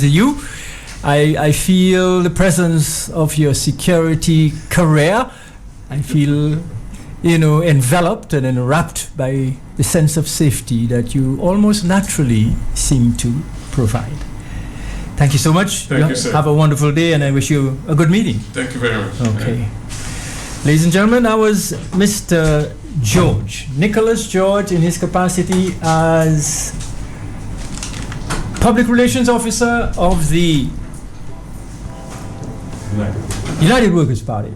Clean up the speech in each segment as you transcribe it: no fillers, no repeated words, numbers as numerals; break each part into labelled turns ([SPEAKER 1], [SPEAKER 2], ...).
[SPEAKER 1] you. I feel the presence of your security career. I feel, enveloped and enwrapped by the sense of safety that you almost naturally seem to provide. Thank you so much.
[SPEAKER 2] Thank you, sir.
[SPEAKER 1] Have a wonderful day, and I wish you a good meeting.
[SPEAKER 2] Thank you very much.
[SPEAKER 1] Okay. Yeah. Ladies and gentlemen, that was Mr. George, Nicholas George, in his capacity as Public Relations Officer of the United Workers' Party.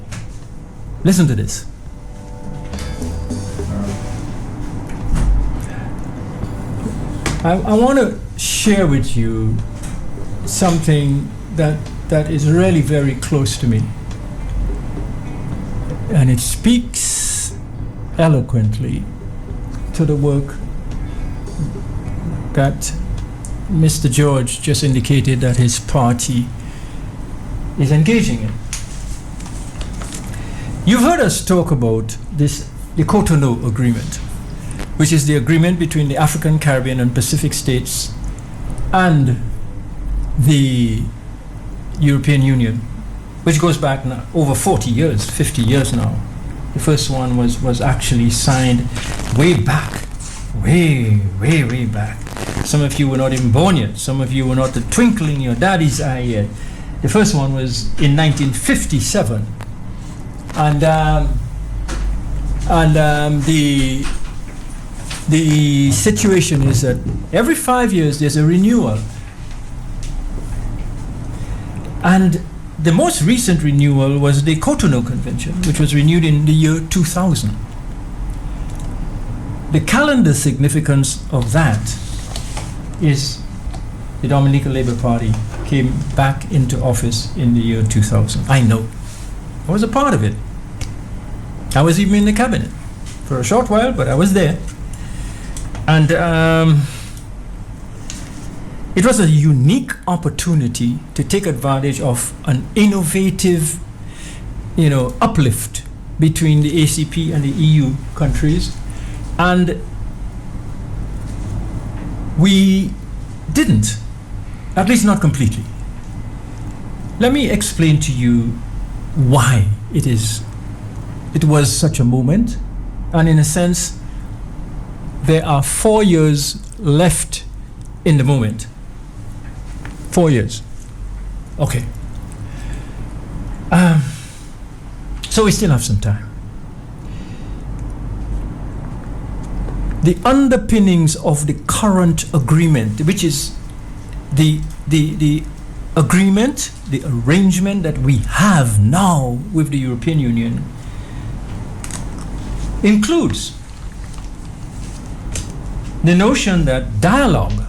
[SPEAKER 1] Listen to this. I want to share with you something that is really very close to me. And it speaks eloquently to the work that Mr. George just indicated that his party is engaging in. You've heard us talk about the Cotonou Agreement, which is the agreement between the African, Caribbean, and Pacific states and the European Union, which goes back now over 40 years, 50 years now. The first one was actually signed way back, way back. Some of you were not even born yet. Some of you were not the twinkle in your daddy's eye yet. The first one was in 1957. And the situation is that every 5 years there's a renewal. And the most recent renewal was the Cotonou Convention, which was renewed in the year 2000. The calendar significance of that is the Dominica Labour Party came back into office in the year 2000. I know. I was a part of it. I was even in the cabinet for a short while, but I was there. And it was a unique opportunity to take advantage of an innovative, uplift between the ACP and the EU countries. And we didn't, at least not completely. Let me explain to you why it was such a moment. And in a sense, there are 4 years left in the moment. 4 years. Okay. So we still have some time. The underpinnings of the current agreement, which is the agreement, the arrangement that we have now with the European Union, includes the notion that dialogue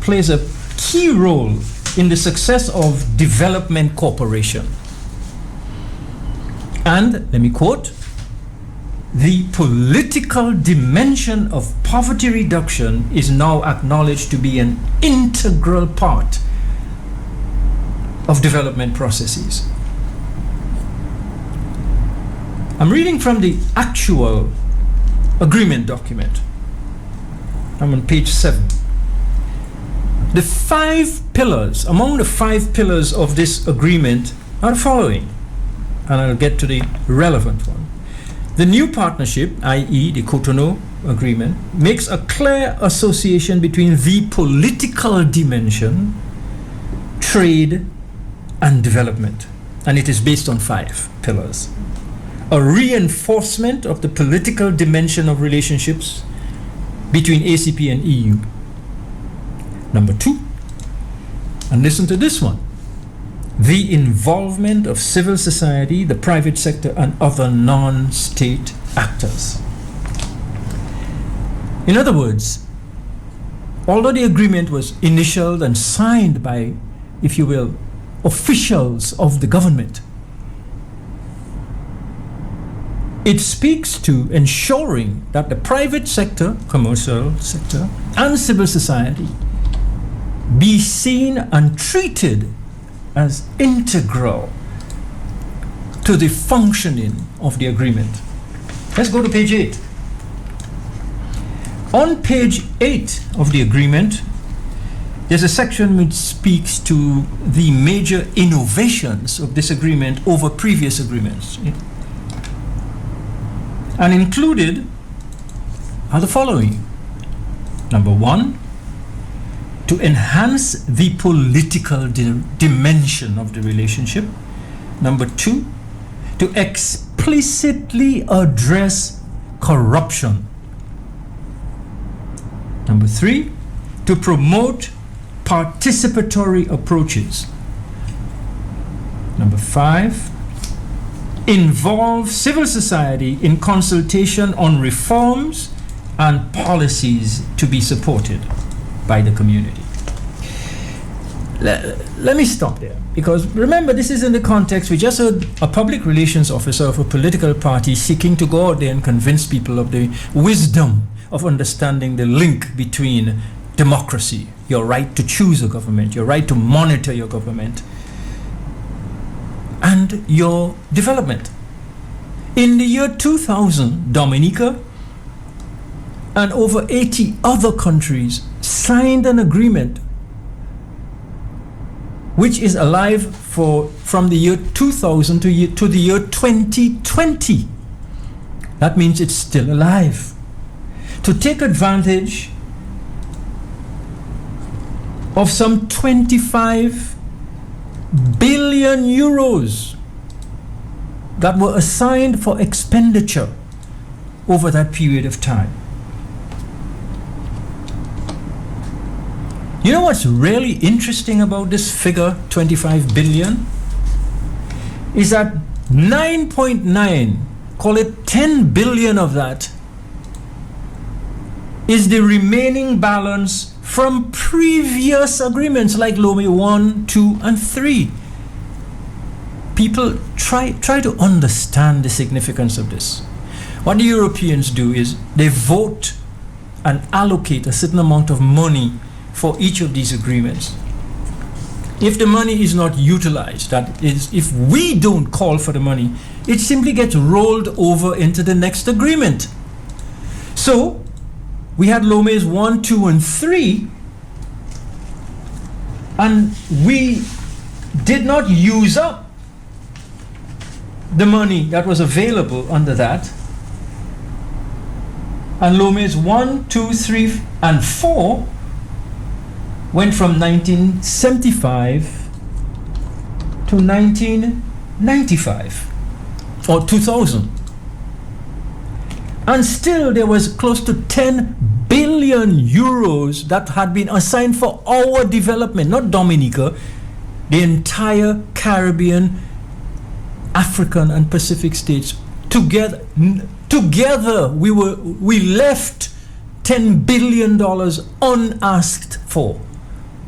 [SPEAKER 1] plays a key role in the success of development cooperation. And, let me quote, the political dimension of poverty reduction is now acknowledged to be an integral part of development processes. I'm reading from the actual agreement document. I'm on page 7. The 5 pillars, among the 5 pillars of this agreement are the following, and I'll get to the relevant one. The new partnership, i.e. the Cotonou Agreement, makes a clear association between the political dimension, trade, and development. And it is based on 5 pillars. A reinforcement of the political dimension of relationships between ACP and EU. Number 2, and listen to this one, the involvement of civil society, the private sector, and other non-state actors. In other words, although the agreement was initialed and signed by, if you will, officials of the government, it speaks to ensuring that the private sector, commercial sector, and civil society be seen and treated as integral to the functioning of the agreement. Let's go to page 8. On page 8 of the agreement, there's a section which speaks to the major innovations of this agreement over previous agreements. And included are the following. Number one, to enhance the political dimension of the relationship. Number two, to explicitly address corruption. Number three, to promote participatory approaches. Number five, involve civil society in consultation on reforms and policies to be supported by the community. Let me stop there, because remember, this is in the context, we just heard a public relations officer of a political party seeking to go out there and convince people of the wisdom of understanding the link between democracy, your right to choose a government, your right to monitor your government, and your development. In the year 2000, Dominica and over 80 other countries signed an agreement which is alive from the year 2000 to the year 2020. That means it's still alive. To take advantage of some 25 billion euros that were assigned for expenditure over that period of time. You know what's really interesting about this figure, 25 billion? Is that 9.9, call it 10 billion of that, is the remaining balance from previous agreements like Lomé 1, 2, and 3. People try to understand the significance of this. What the Europeans do is they vote and allocate a certain amount of money for each of these agreements. If the money is not utilized, that is, if we don't call for the money, it simply gets rolled over into the next agreement. So we had Lomé's 1, 2, and 3, and we did not use up the money that was available under that. And Lomé's 1, 2, 3, and 4 went from 1975 to 1995 or 2000. And still there was close to 10 billion euros that had been assigned for our development, not Dominica, the entire Caribbean, African and Pacific states. Together we left $10 billion unasked for,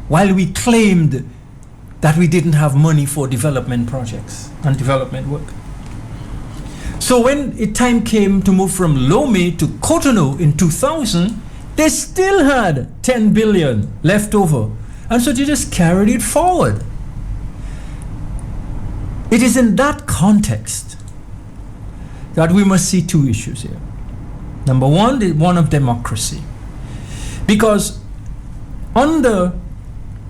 [SPEAKER 1] while we claimed that we didn't have money for development projects and development work. So when time came to move from Lomé to Cotonou in 2000, they still had 10 billion left over. And so they just carried it forward. It is in that context that we must see two issues here. Number one, the one of democracy. Because under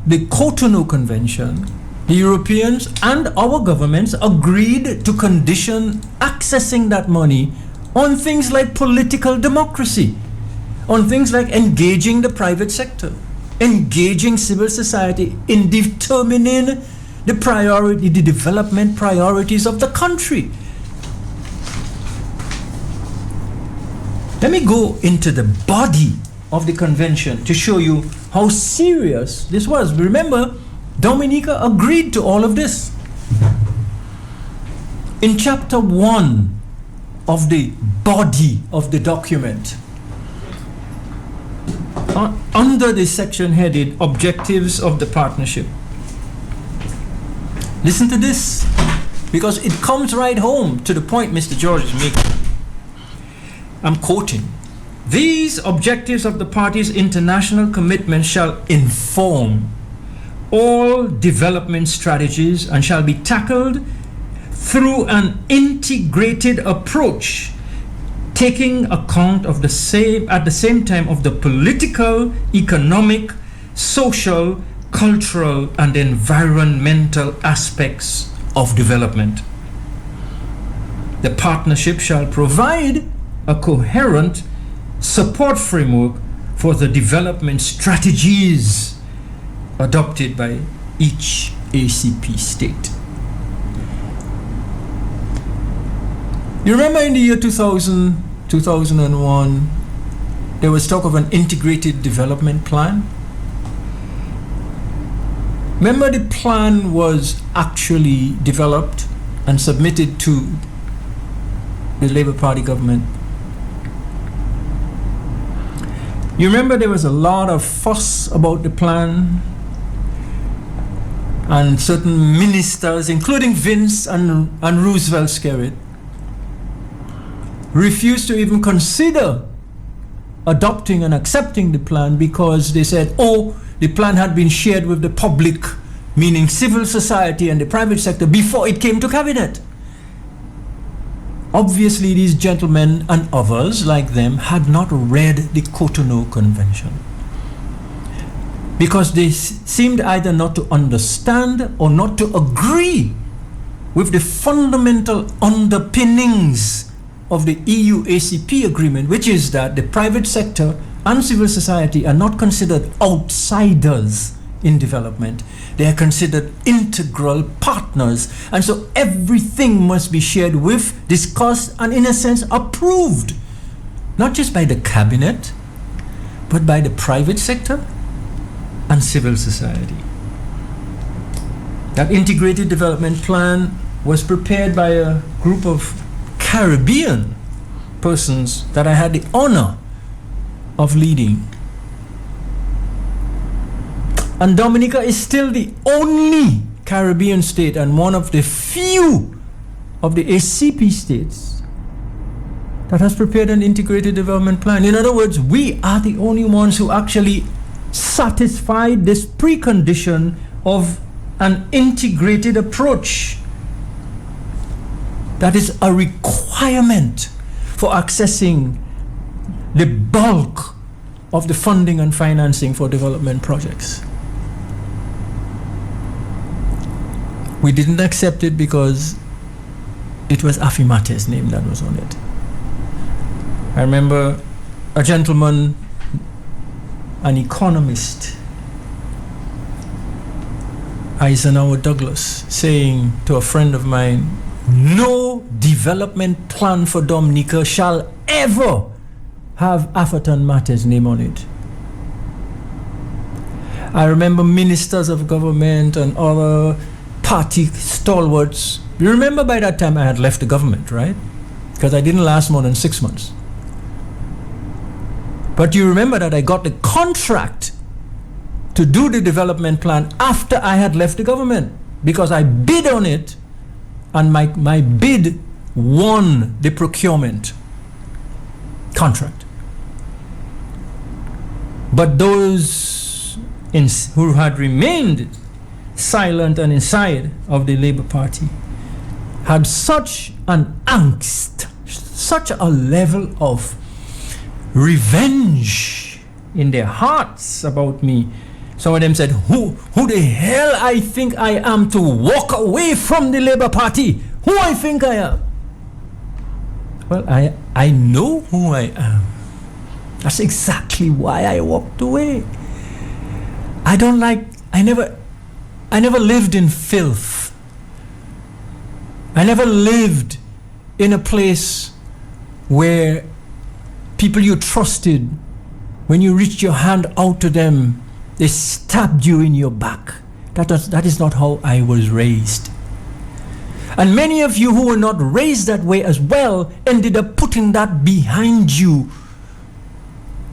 [SPEAKER 1] the Cotonou Convention, the Europeans and our governments agreed to condition accessing that money on things like political democracy, on things like engaging the private sector, engaging civil society in determining the development priorities of the country. Let me go into the body of the convention to show you how serious this was. Remember, Dominica agreed to all of this. In chapter 1 of the body of the document, under the section headed Objectives of the Partnership, listen to this, because it comes right home to the point Mr. George is making. I'm quoting. These objectives of the parties' international commitment shall inform all development strategies and shall be tackled through an integrated approach, taking account of at the same time of the political, economic, social, cultural and environmental aspects of development. The partnership shall provide a coherent support framework for the development strategies adopted by each ACP state. You remember in the year 2000, 2001, there was talk of an integrated development plan? Remember, the plan was actually developed and submitted to the Labour Party government. You remember there was a lot of fuss about the plan, and certain ministers, including Vince and Roosevelt Skerrit, refused to even consider adopting and accepting the plan because they said, oh, the plan had been shared with the public, meaning civil society and the private sector, before it came to cabinet. Obviously, these gentlemen and others like them had not read the Cotonou Convention, because they seemed either not to understand or not to agree with the fundamental underpinnings of the EU-ACP agreement, which is that the private sector and civil society are not considered outsiders in development. They are considered integral partners. And so everything must be shared with, discussed, and in a sense approved, not just by the cabinet, but by the private sector and civil society. That integrated development plan was prepared by a group of Caribbean persons that I had the honor of leading. And Dominica is still the only Caribbean state and one of the few of the ACP states that has prepared an integrated development plan. In other words, we are the only ones who actually satisfied this precondition of an integrated approach. That is a requirement for accessing the bulk of the funding and financing for development projects. We didn't accept it because it was Afimate's name that was on it. I remember a gentleman, an economist, Eisenhower Douglas, saying to a friend of mine, no development plan for Dominica shall ever have Afatan Mate's name on it. I remember ministers of government and other party stalwarts. You remember by that time I had left the government, right? Because I didn't last more than 6 months. But you remember that I got the contract to do the development plan after I had left the government, because I bid on it, and my bid won the procurement contract. But those who had remained silent and inside of the Labour Party had such an angst, such a level of revenge in their hearts about me. Some of them said, who the hell I think I am to walk away from the Labour Party? Who I think I am? Well, I know who I am. That's exactly why I walked away. I never lived in filth. I never lived in a place where people you trusted, when you reached your hand out to them, they stabbed you in your back. That is not how I was raised. And many of you who were not raised that way as well ended up putting that behind you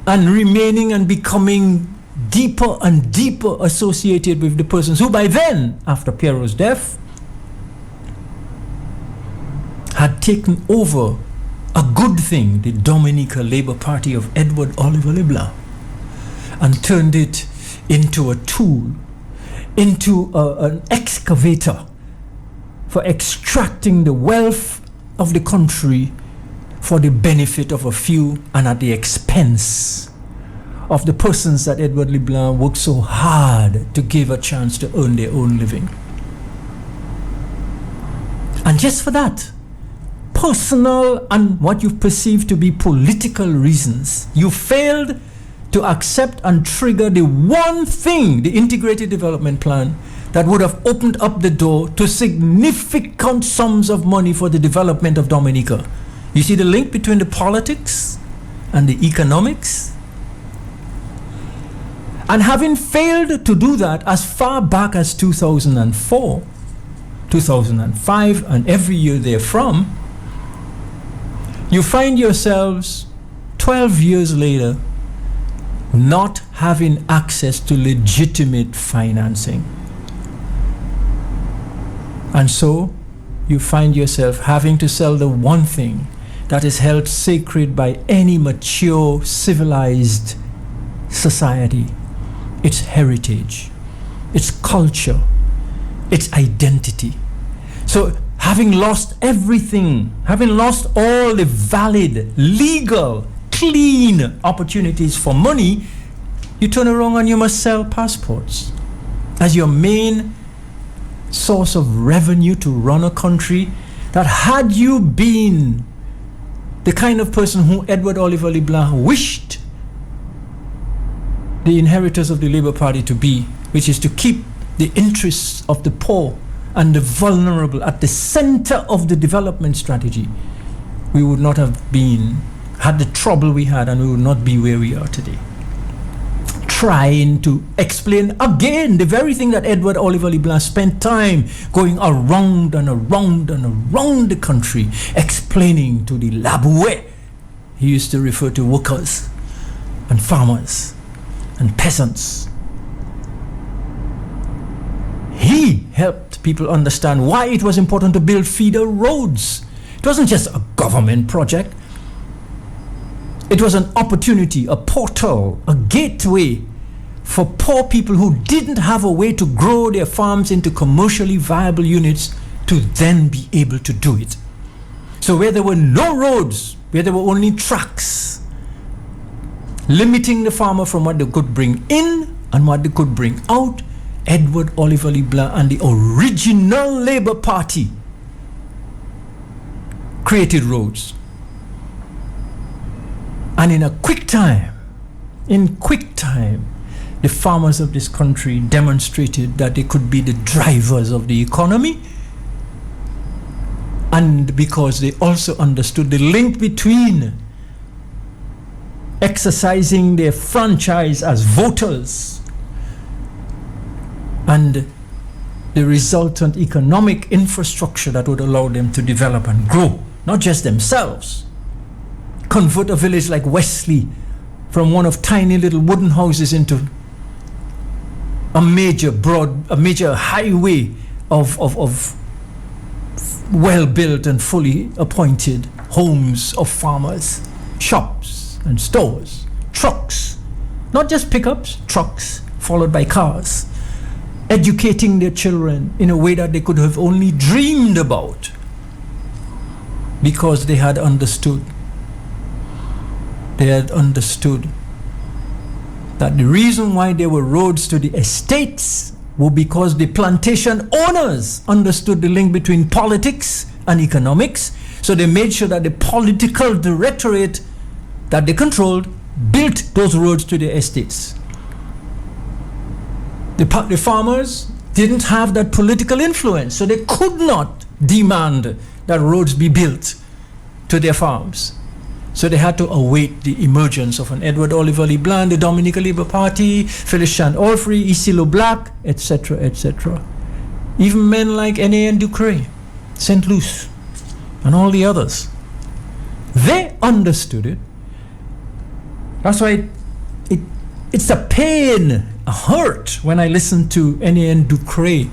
[SPEAKER 1] and remaining and becoming deeper and deeper associated with the persons who by then, after Pierrot's death, had taken over a good thing, the Dominica Labour Party of Edward Oliver LeBlanc, and turned it into a tool, into an excavator for extracting the wealth of the country for the benefit of a few and at the expense of the persons that Edward LeBlanc worked so hard to give a chance to earn their own living. And just for that, personal and what you perceive to be political reasons, you failed to accept and trigger the one thing, the Integrated Development Plan, that would have opened up the door to significant sums of money for the development of Dominica. You see the link between the politics and the economics? And having failed to do that as far back as 2004, 2005, and every year therefrom, you find yourselves 12 years later not having access to legitimate financing. And so you find yourself having to sell the one thing that is held sacred by any mature, civilized society: its heritage, its culture, its identity. So having lost everything, having lost all the valid, legal, clean opportunities for money, you turn around and you must sell passports as your main source of revenue to run a country that, had you been the kind of person who Edward Oliver LeBlanc wished the inheritors of the Labour Party to be, which is to keep the interests of the poor and the vulnerable at the center of the development strategy, we would not have had the trouble we had, and we would not be where we are today. Trying to explain again the very thing that Edward Oliver LeBlanc spent time going around and around and around the country explaining to the Laboué. He used to refer to workers and farmers and peasants. He helped people understand why it was important to build feeder roads. It wasn't just a government project. It was an opportunity, a portal, a gateway for poor people who didn't have a way to grow their farms into commercially viable units to then be able to do it. So where there were no roads, where there were only tracks, limiting the farmer from what they could bring in and what they could bring out, Edward Oliver LeBlanc and the original Labour Party created roads. And in quick time, the farmers of this country demonstrated that they could be the drivers of the economy, and because they also understood the link between exercising their franchise as voters and the resultant economic infrastructure that would allow them to develop and grow, not just themselves. Convert a village like Wesley from one of tiny little wooden houses into a major highway of well-built and fully appointed homes of farmers, shops and stores, trucks, not just pickups, trucks followed by cars, educating their children in a way that they could have only dreamed about, because they had understood that the reason why there were roads to the estates were because the plantation owners understood the link between politics and economics. So they made sure that the political directorate that they controlled built those roads to the estates. The farmers didn't have that political influence, so they could not demand that roads be built to their farms. So they had to await the emergence of an Edward Oliver LeBlanc, the Dominica Labour Party, Phyllis Chant Allfrey, Isilo Black, etc., etc. Even men like N.A.N. Ducre, St. Luce, and all the others. They understood it. That's why it's a pain, a hurt, when I listen to N.A.N. Ducre,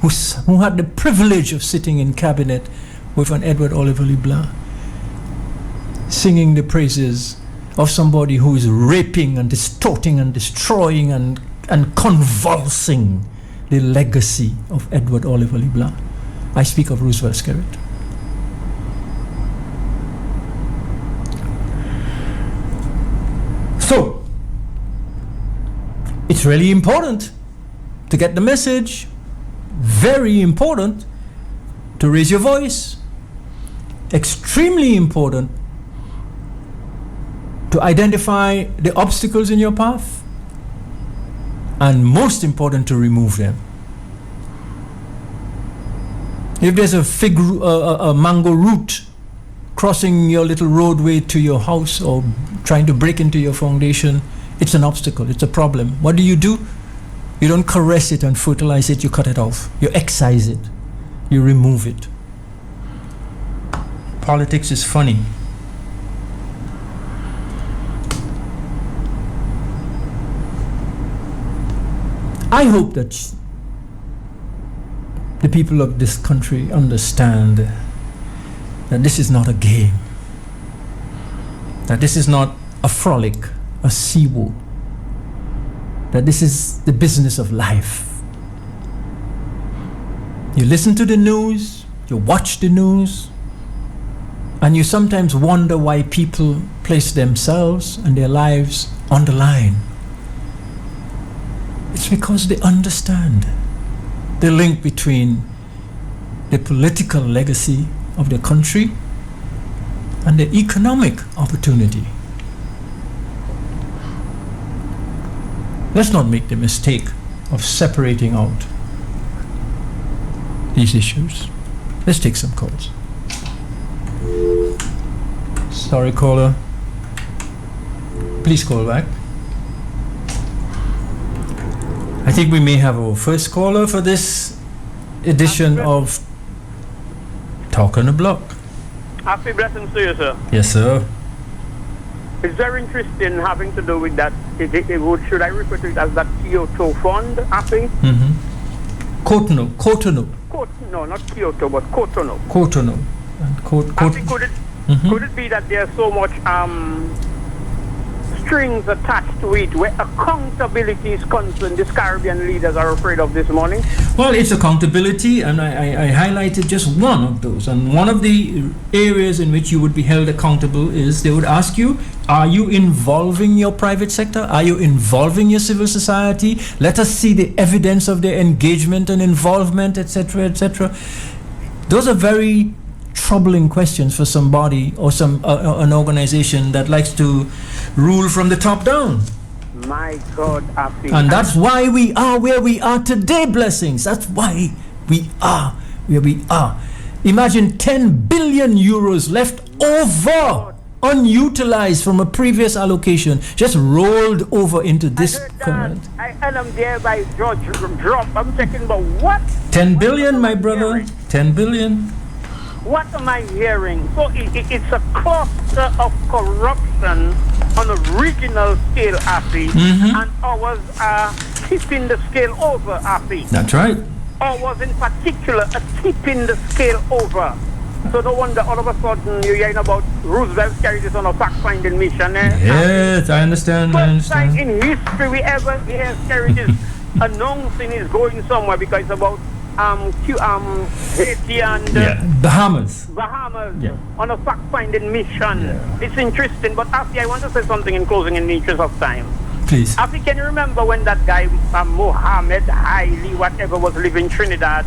[SPEAKER 1] who had the privilege of sitting in cabinet with an Edward Oliver LeBlanc, singing the praises of somebody who is raping and distorting and destroying and convulsing the legacy of Edward Oliver LeBlanc. I speak of Roosevelt Skerritt. So, It's really important to get the message. Very important to raise your voice. Extremely important to identify the obstacles in your path. And most important, to remove them. If there's a mango root crossing your little roadway to your house or trying to break into your foundation, it's an obstacle, it's a problem. What do? You don't caress it and fertilize it, you cut it off. You excise it. You remove it. Politics is funny. I hope that the people of this country understand that this is not a game, that this is not a frolic, a seawall, that this is the business of life. You listen to the news, you watch the news, and you sometimes wonder why people place themselves and their lives on the line. It's because they understand the link between the political legacy of the country and the economic opportunity. Let's not make the mistake of separating out these issues. Let's take some calls. Sorry, caller. Please call back. I think we may have our first caller for this edition of Talk on the Block.
[SPEAKER 2] Happy blessings to you, sir.
[SPEAKER 1] Yes, sir.
[SPEAKER 2] It's very interesting having to do with that. Should I refer to it as that Kyoto Fund, Happy?
[SPEAKER 1] Mm-hmm. Cotonou.
[SPEAKER 2] No, not Kyoto, but Cotonou.
[SPEAKER 1] Cotonou.
[SPEAKER 2] Happy, could it be that there's so much strings attached to it where accountability is concerned? These Caribbean leaders are afraid of this morning.
[SPEAKER 1] Well, it's accountability, and I highlighted just one of those. And one of the areas in which you would be held accountable is they would ask you, are you involving your private sector? Are you involving your civil society? Let us see the evidence of their engagement and involvement, etc., etc. Those are very troubling questions for somebody or an organization that likes to rule from the top down.
[SPEAKER 2] My God, Happy.
[SPEAKER 1] And that's why we are where we are today, blessings. That's why we are where we are. Imagine 10 billion euros left over, unutilized from a previous allocation, just rolled over into this current.
[SPEAKER 2] And I'm there by drop. I'm checking, but what?
[SPEAKER 1] 10 billion, my brother. 10 billion.
[SPEAKER 2] What am I hearing? So it's a cluster of corruption on a regional scale, Happy, and ours are tipping the scale over, Happy.
[SPEAKER 1] That's right.
[SPEAKER 2] Ours in particular are tipping the scale over. So no wonder all of a sudden you're hearing about Roosevelt carried this on a fact-finding mission.
[SPEAKER 1] Yes, I understand.
[SPEAKER 2] First time in history we ever hear carried this announcing is going somewhere, because it's about Haiti and
[SPEAKER 1] Bahamas
[SPEAKER 2] on a fact-finding mission. It's interesting, but Afi, I want to say something in closing in the interest of time.
[SPEAKER 1] Please.
[SPEAKER 2] Afi, can you remember when that guy Mohammed Haile, whatever, was living in Trinidad?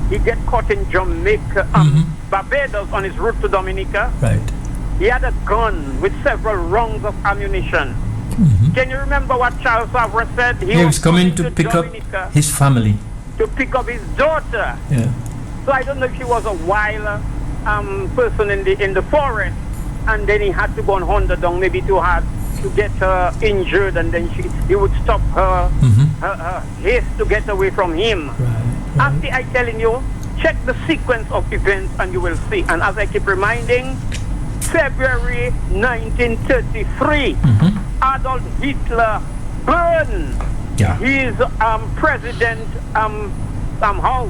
[SPEAKER 2] He get caught in Jamaica, Barbados, on his route to Dominica.
[SPEAKER 1] Right.
[SPEAKER 2] He had a gun with several rounds of ammunition. Can you remember what Charles Savre said?
[SPEAKER 1] He was coming to pick
[SPEAKER 2] Dominica
[SPEAKER 1] up his family.
[SPEAKER 2] to pick up his daughter.
[SPEAKER 1] Yeah.
[SPEAKER 2] So I don't know if she was a wild person in the forest, and then he had to go and hunt her down, maybe to get her injured, and then he would stop her her haste to get away from him.
[SPEAKER 1] Right.
[SPEAKER 2] After I telling you, check the sequence of events and you will see. And as I keep reminding, February 1933, Adolf Hitler burned his president house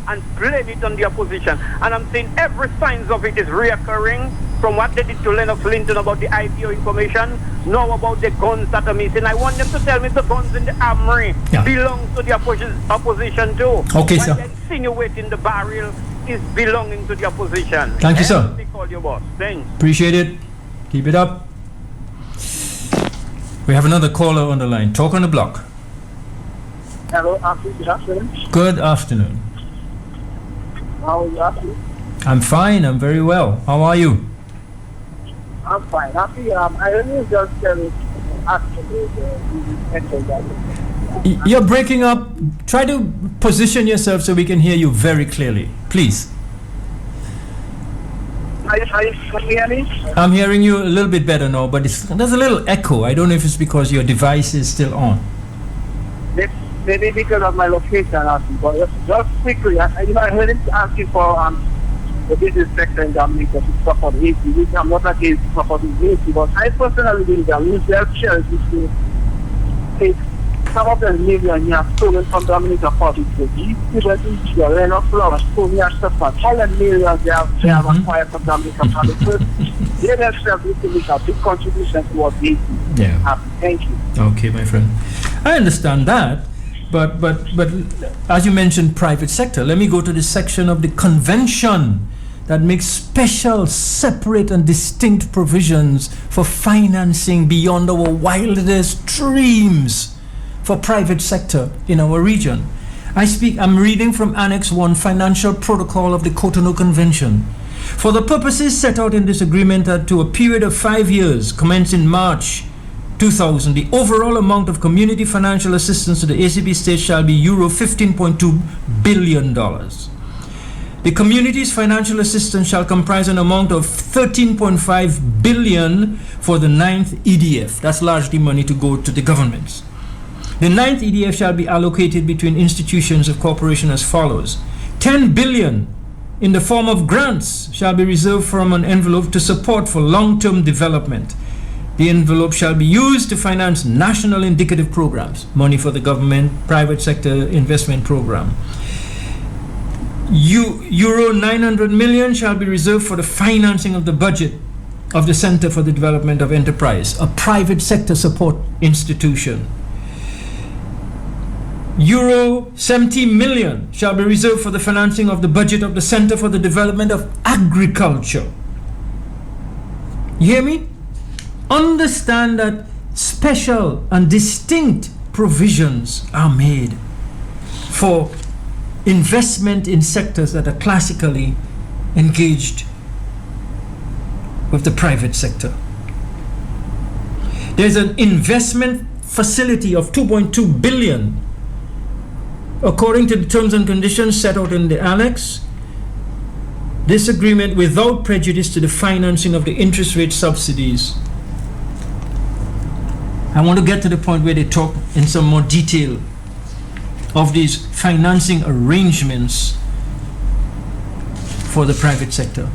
[SPEAKER 2] and blame it on the opposition. And I'm saying every signs of it is reoccurring, from what they did to Lennox Linton about the IPO information, now about the guns that are missing. I want them to tell me the guns in the armory belong to the opposition too.
[SPEAKER 1] Okay, sir.
[SPEAKER 2] Insinuating the barrel is belonging to the opposition.
[SPEAKER 1] Thank you, sir.
[SPEAKER 2] They call you boss. Thanks.
[SPEAKER 1] Appreciate it. Keep it up. We have another caller on the line. Talk on the Block.
[SPEAKER 3] Hello, Afi. Good afternoon.
[SPEAKER 1] Good afternoon.
[SPEAKER 3] How are you, Afi?
[SPEAKER 1] I'm fine. I'm very well. How are you?
[SPEAKER 3] I'm fine. Afi, I only just ask you
[SPEAKER 1] You're breaking up. Try to position yourself so we can hear you very clearly. Please.
[SPEAKER 3] Can you hear me?
[SPEAKER 1] I'm hearing you a little bit better now, but there's a little echo. I don't know if it's because your device is still on.
[SPEAKER 3] Maybe because of my location, Afi. But just quickly, I heard him asking for the business sector in Dominica to support Haiti, which I'm not against supporting Haiti, but I personally believe that we have chance to take some of the million you have stolen from Dominica Public. These students in Chile, Reno, Florida, Stony and stuff, all the millions they have acquired from Dominica Public. They themselves need to make a big contribution towards Haiti.
[SPEAKER 1] Yeah.
[SPEAKER 3] Thank you.
[SPEAKER 1] Okay, my friend. I understand that. But as you mentioned, private sector, let me go to the section of the convention that makes special, separate and distinct provisions for financing beyond our wildest dreams for private sector in our region. I'm reading from Annex 1, Financial Protocol of the Cotonou Convention. For the purposes set out in this agreement to a period of 5 years, commencing March 2000, the overall amount of community financial assistance to the ACP states shall be euro 15.2 billion. The community's financial assistance shall comprise an amount of 13.5 billion for the 9th EDF. That's largely money to go to the governments. The 9th EDF shall be allocated between institutions of cooperation as follows. 10 billion in the form of grants shall be reserved from an envelope to support for long-term development. The envelope shall be used to finance national indicative programs, money for the government, private sector investment program. Euro 900 million shall be reserved for the financing of the budget of the Center for the Development of Enterprise, a private sector support institution. Euro 70 million shall be reserved for the financing of the budget of the Center for the Development of Agriculture. You hear me? Understand that special and distinct provisions are made for investment in sectors that are classically engaged with the private sector. There's an investment facility of 2.2 billion according to the terms and conditions set out in the annex. This agreement without prejudice to the financing of the interest rate subsidies. I want to get to the point where they talk in some more detail of these financing arrangements for the private sector.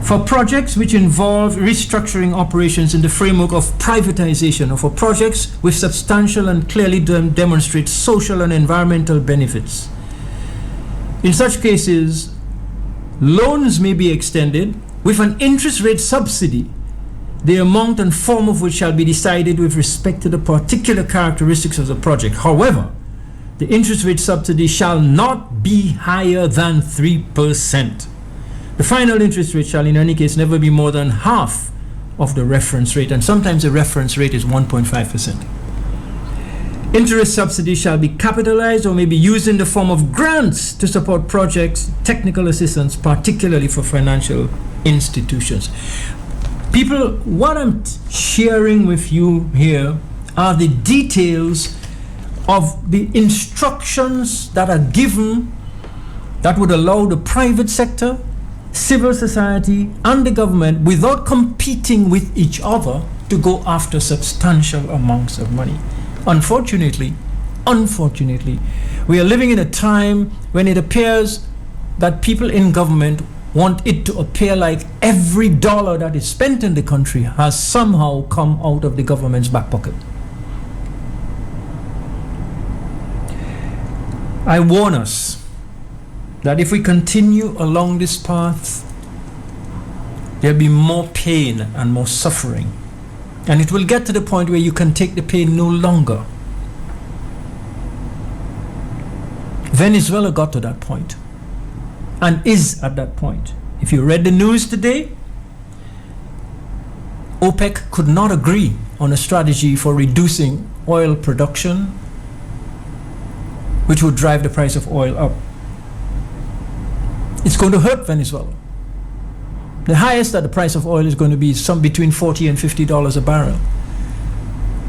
[SPEAKER 1] For projects which involve restructuring operations in the framework of privatization, or for projects with substantial and clearly demonstrate social and environmental benefits. In such cases, loans may be extended with an interest rate subsidy, the amount and form of which shall be decided with respect to the particular characteristics of the project. However, the interest rate subsidy shall not be higher than 3%. The final interest rate shall in any case never be more than half of the reference rate, and sometimes the reference rate is 1.5%. Interest subsidy shall be capitalized or may be used in the form of grants to support projects, technical assistance, particularly for financial institutions. People, what I'm sharing with you here are the details of the instructions that are given that would allow the private sector, civil society, and the government, without competing with each other, to go after substantial amounts of money. Unfortunately, we are living in a time when it appears that people in government want it to appear like every dollar that is spent in the country has somehow come out of the government's back pocket. I warn us that if we continue along this path, there'll be more pain and more suffering. And it will get to the point where you can take the pain no longer. Venezuela got to that point and is at that point. If you read the news today, OPEC could not agree on a strategy for reducing oil production, which would drive the price of oil up. It's going to hurt Venezuela. The highest that the price of oil is going to be some between $40 and $50 a barrel.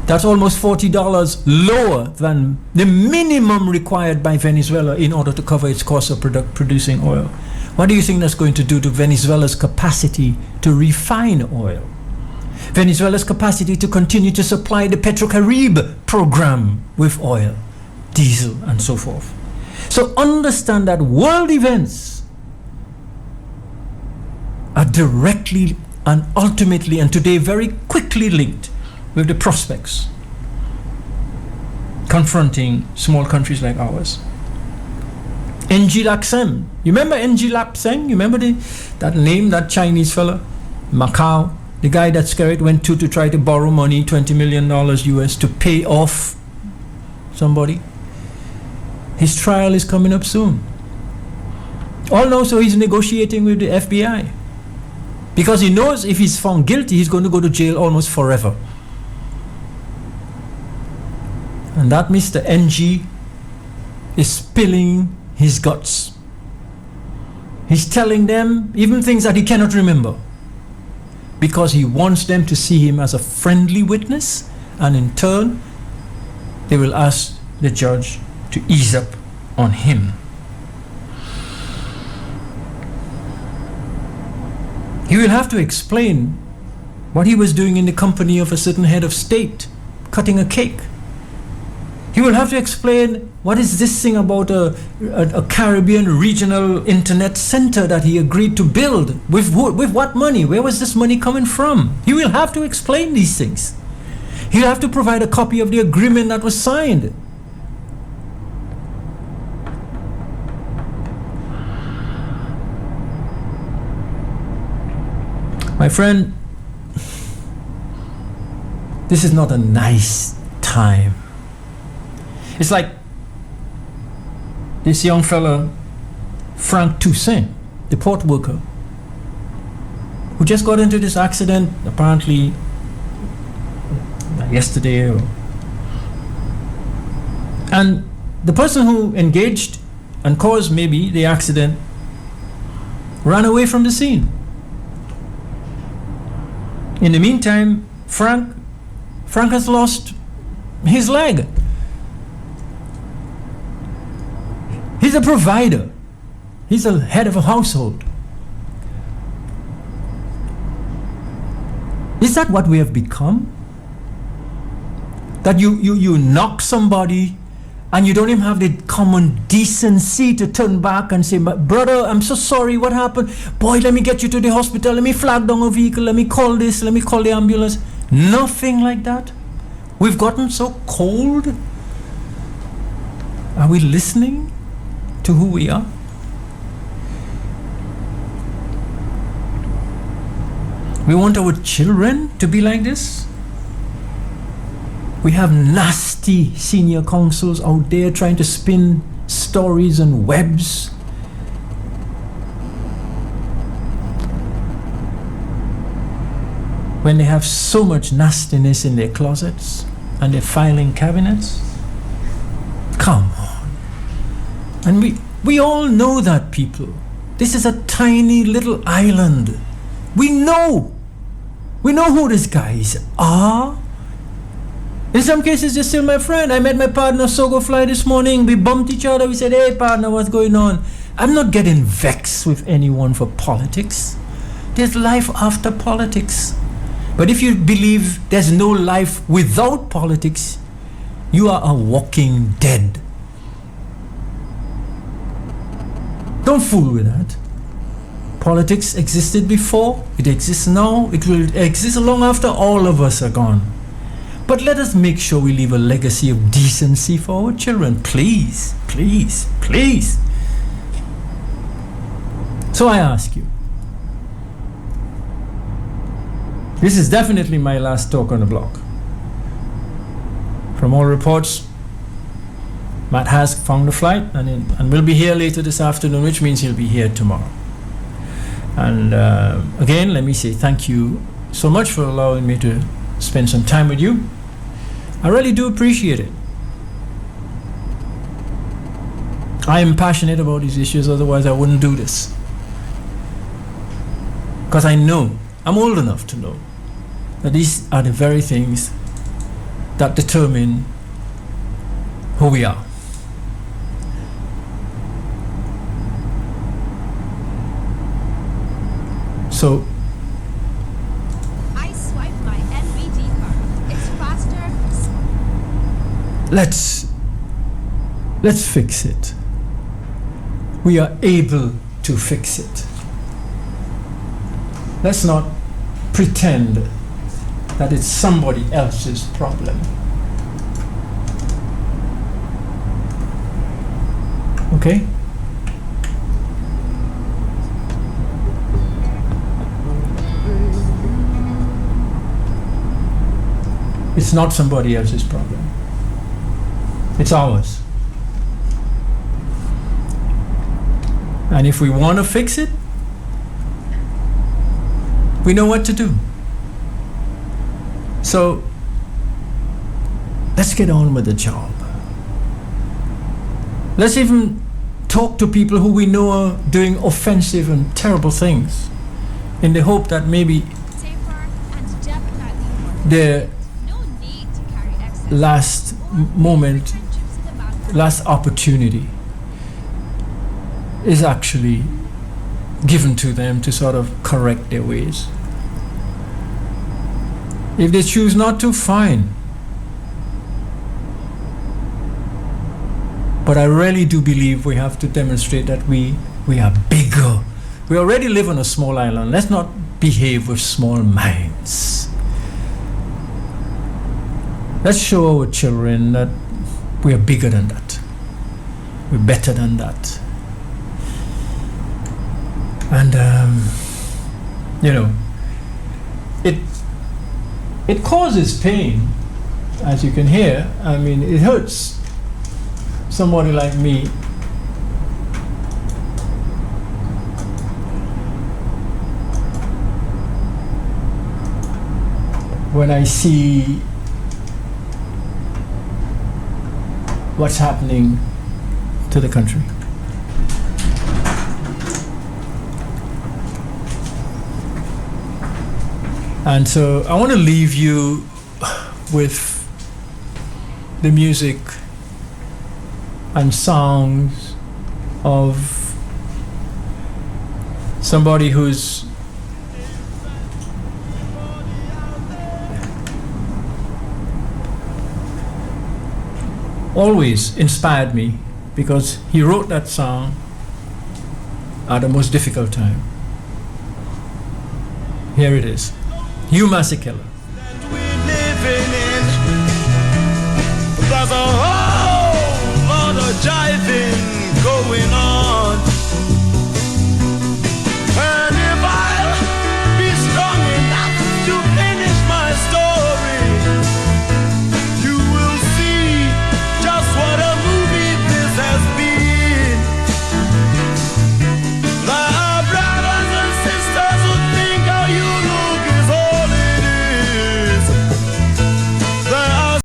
[SPEAKER 1] That's almost $40 lower than the minimum required by Venezuela in order to cover its cost of producing oil. What do you think that's going to do to Venezuela's capacity to refine oil? Venezuela's capacity to continue to supply the Petrocaribe program with oil, diesel, and so forth. So understand that world events are directly and ultimately and today very quickly linked with the prospects confronting small countries like ours. NG Laksem. You remember NG Lapseng? You remember that name, that Chinese fella? Macau. The guy that Skerrit went to try to borrow money, $20 million US, to pay off somebody. His trial is coming up soon. All know, so he's negotiating with the FBI. Because he knows if he's found guilty, he's going to go to jail almost forever. And that Mr. NG is spilling his guts. He's telling them even things that he cannot remember, because he wants them to see him as a friendly witness, and in turn they will ask the judge to ease up on him. He will have to explain what he was doing in the company of a certain head of state, cutting a cake. He will have to explain what is this thing about a Caribbean regional internet center that he agreed to build. With what money? Where was this money coming from? He will have to explain these things. He'll have to provide a copy of the agreement that was signed. My friend, this is not a nice time. It's like this young fella, Frank Toussaint, the port worker, who just got into this accident apparently yesterday. And the person who engaged and caused maybe the accident ran away from the scene. In the meantime, Frank has lost his leg. He's a provider. He's a head of a household. Is that what we have become? That you knock somebody and you don't even have the common decency to turn back and say, brother, I'm so sorry, what happened? Boy, let me get you to the hospital, let me flag down a vehicle, let me call this, let me call the ambulance. Nothing like that. We've gotten so cold. Are we listening to who we are? We want our children to be like this. We have nasty senior counsels out there trying to spin stories and webs. When they have so much nastiness in their closets and their filing cabinets. Come on. And we all know that, people. This is a tiny little island. We know who these guys are. In some cases, they're still my friend. I met my partner Sogo Fly this morning. We bumped each other. We said, hey partner, what's going on? I'm not getting vexed with anyone for politics. There's life after politics. But if you believe there's no life without politics, you are a walking dead. Don't fool with that. Politics existed before, it exists now, it will exist long after all of us are gone. But let us make sure we leave a legacy of decency for our children. Please, please, please. So I ask you, this is definitely my last talk on the block. From all reports, Matt has found a flight and will be here later this afternoon, which means he'll be here tomorrow. And again, let me say thank you so much for allowing me to spend some time with you. I really do appreciate it. I am passionate about these issues, otherwise I wouldn't do this. Because I know, I'm old enough to know, that these are the very things that determine who we are. So,
[SPEAKER 4] I swipe my NVD card. It's faster.
[SPEAKER 1] let's fix it. We are able to fix it. Let's not pretend that it's somebody else's problem. Okay? It's not somebody else's problem. It's ours. And if we want to fix it, we know what to do. So, let's get on with the job. Let's even talk to people who we know are doing offensive and terrible things in the hope that maybe
[SPEAKER 4] Safer and definitely more.
[SPEAKER 1] their
[SPEAKER 4] No need to carry excess.
[SPEAKER 1] last moment,
[SPEAKER 4] Chips in the mouth.
[SPEAKER 1] last opportunity is actually given to them to sort of correct their ways. If they choose not to, fine. But I really do believe we have to demonstrate that we are bigger. We already live on a small island. Let's not behave with small minds. Let's show our children that we are bigger than that. We're better than that. And, it causes pain, as you can hear. I mean, it hurts somebody like me. When I see what's happening to the country. And so I want to leave you with the music and songs of somebody who's always inspired me, because he wrote that song at the most difficult time. Here it is. Hugh Masekela.